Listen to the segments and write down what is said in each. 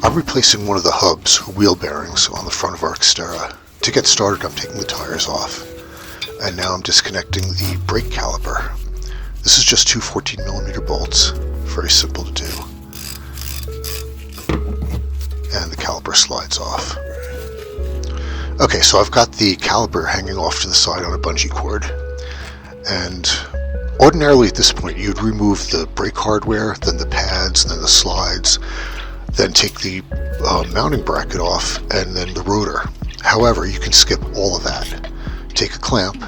I'm replacing one of the hubs, or wheel bearings, on the front of our Xterra. To get started, I'm taking the tires off, and now I'm disconnecting the brake caliper. This is just two 14mm bolts, very simple to do, and the caliper slides off. Okay, so I've got the caliper hanging off to the side on a bungee cord, and ordinarily at this point you'd remove the brake hardware, then the pads, then the slides, then take the mounting bracket off, and then the rotor. However, you can skip all of that. Take a clamp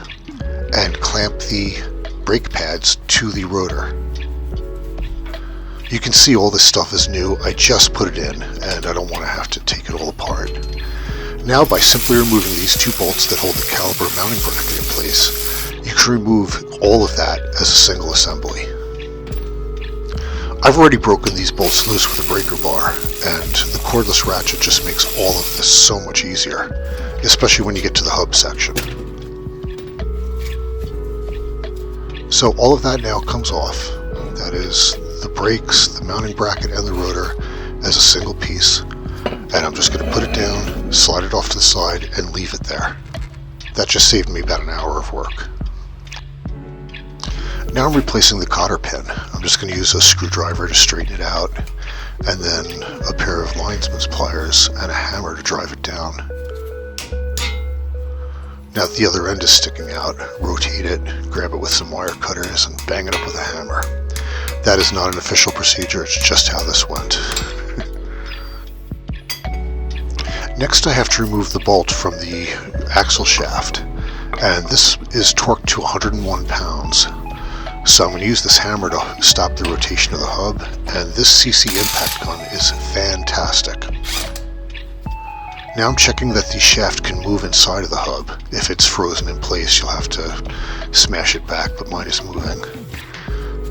and clamp the brake pads to the rotor. You can see all this stuff is new. I just put it in and I don't want to have to take it all apart. Now, by simply removing these two bolts that hold the caliper mounting bracket in place, you can remove all of that as a single assembly. I've already broken these bolts loose with a breaker bar, and the cordless ratchet just makes all of this so much easier, especially when you get to the hub section. So all of that now comes off. That is the brakes, the mounting bracket, and the rotor as a single piece. And I'm just going to put it down, slide it off to the side, and leave it there. That just saved me about an hour of work. Now I'm replacing the cotter pin. I'm just going to use a screwdriver to straighten it out, and then a pair of linesman's pliers and a hammer to drive it down. Now the other end is sticking out. Rotate it, grab it with some wire cutters, and bang it up with a hammer. That is not an official procedure, it's just how this went. Next I have to remove the bolt from the axle shaft, and this is torqued to 101 pounds. So I'm going to use this hammer to stop the rotation of the hub, and this CC impact gun is fantastic. Now I'm checking that the shaft can move inside of the hub. If it's frozen in place, you'll have to smash it back, but mine is moving.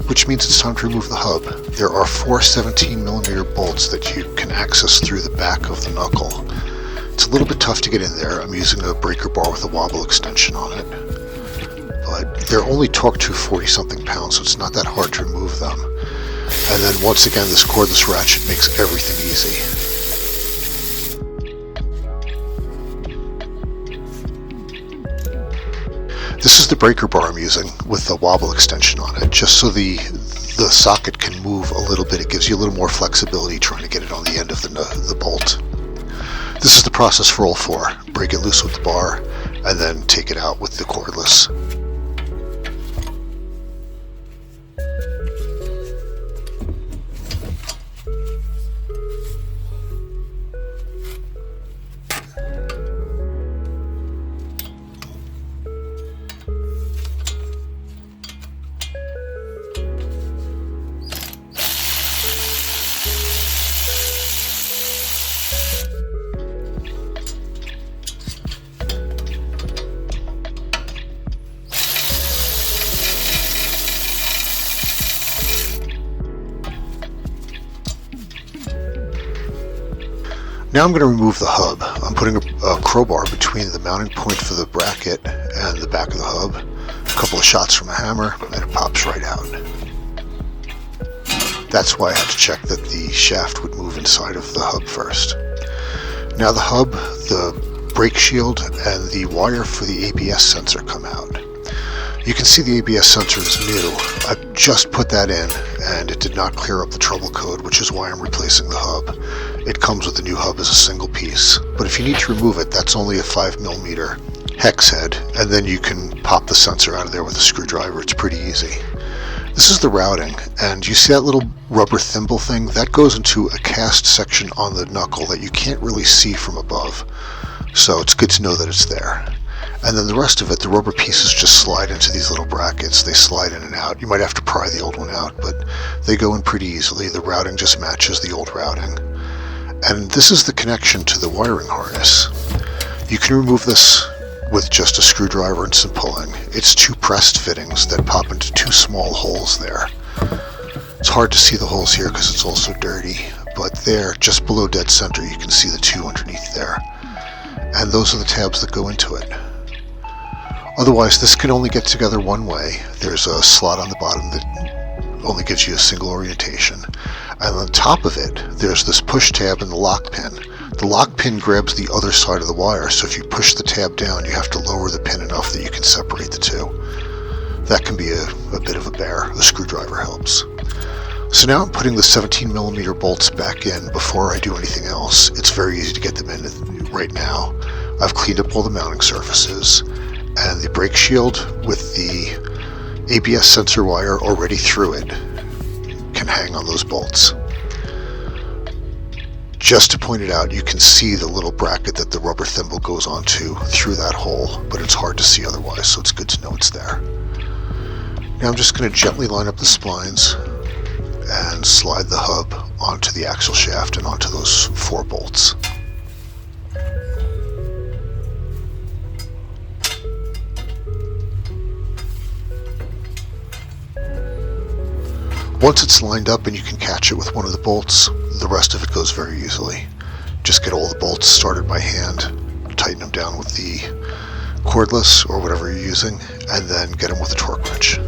Which means it's time to remove the hub. There are four 17mm bolts that you can access through the back of the knuckle. It's a little bit tough to get in there. I'm using a breaker bar with a wobble extension on it. But they're only torqued to 40-something pounds, so it's not that hard to remove them. And then once again, this cordless ratchet makes everything easy. This is the breaker bar I'm using with the wobble extension on it, just so the socket can move a little bit. It gives you a little more flexibility trying to get it on the end of the bolt. This is the process for all four. Break it loose with the bar, and then take it out with the cordless. Now I'm going to remove the hub. I'm putting a crowbar between the mounting point for the bracket and the back of the hub. A couple of shots from a hammer, and it pops right out. That's why I had to check that the shaft would move inside of the hub first. Now the hub, the brake shield, and the wire for the ABS sensor come out. You can see the ABS sensor is new. I just put that in, and it did not clear up the trouble code, which is why I'm replacing the hub. It comes with the new hub as a single piece, but if you need to remove it, that's only a 5mm hex head, and then you can pop the sensor out of there with a screwdriver. It's pretty easy. This is the routing, and you see that little rubber thimble thing? That goes into a cast section on the knuckle that you can't really see from above, so it's good to know that it's there. And then the rest of it, the rubber pieces just slide into these little brackets. They slide in and out. You might have to pry the old one out, but they go in pretty easily. The routing just matches the old routing. And this is the connection to the wiring harness. You can remove this with just a screwdriver and some pulling. It's two pressed fittings that pop into two small holes there. It's hard to see the holes here because it's also dirty, but there, just below dead center, you can see the two underneath there. And those are the tabs that go into it. Otherwise, this can only get together one way. There's a slot on the bottom that only gives you a single orientation. And on top of it, there's this push tab and the lock pin. The lock pin grabs the other side of the wire, so if you push the tab down, you have to lower the pin enough that you can separate the two. That can be a bit of a bear. A screwdriver helps. So now I'm putting the 17mm bolts back in before I do anything else. It's very easy to get them in right now. I've cleaned up all the mounting surfaces, and the brake shield with the ABS sensor wire already through it can hang on those bolts. Just to point it out, you can see the little bracket that the rubber thimble goes onto through that hole, but it's hard to see otherwise, so it's good to know it's there. Now I'm just going to gently line up the splines and slide the hub onto the axle shaft and onto those 4 bolts. Once it's lined up and you can catch it with one of the bolts, the rest of it goes very easily. Just get all the bolts started by hand, tighten them down with the cordless or whatever you're using, and then get them with a torque wrench.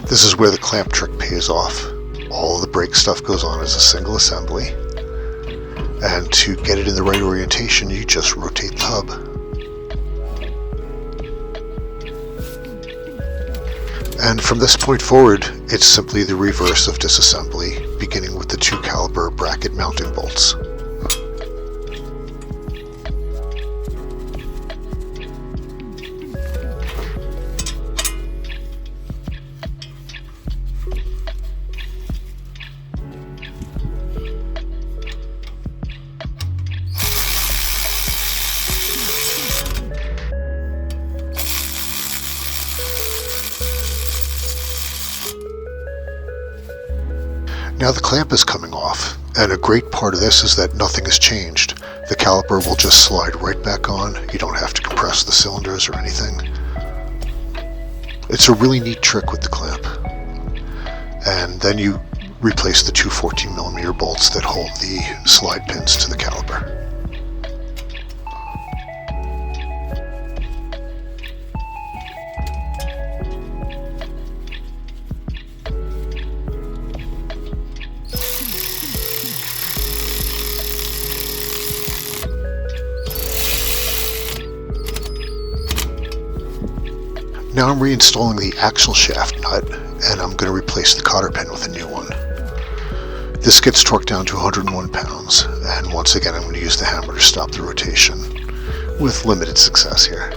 This is where the clamp trick pays off. All of the brake stuff goes on as a single assembly, and to get it in the right orientation, you just rotate the hub. And from this point forward, it's simply the reverse of disassembly, beginning with the 2 caliber bracket mounting bolts. Now the clamp is coming off, and a great part of this is that nothing has changed. The caliper will just slide right back on. You don't have to compress the cylinders or anything. It's a really neat trick with the clamp. And then you replace the 2 14mm bolts that hold the slide pins to the caliper. Now I'm reinstalling the axle shaft nut, and I'm going to replace the cotter pin with a new one. This gets torqued down to 101 pounds, and once again I'm going to use the hammer to stop the rotation, with limited success here.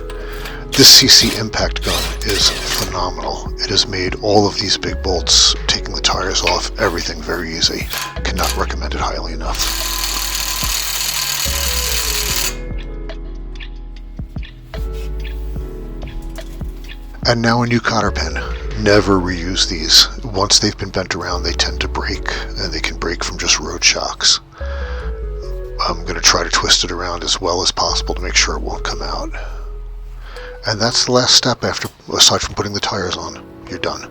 This CC impact gun is phenomenal. It has made all of these big bolts, taking the tires off, everything very easy. Cannot recommend it highly enough. And now a new cotter pin. Never reuse these. Once they've been bent around, they tend to break, and they can break from just road shocks. I'm going to try to twist it around as well as possible to make sure it won't come out. And that's the last step aside from putting the tires on. You're done.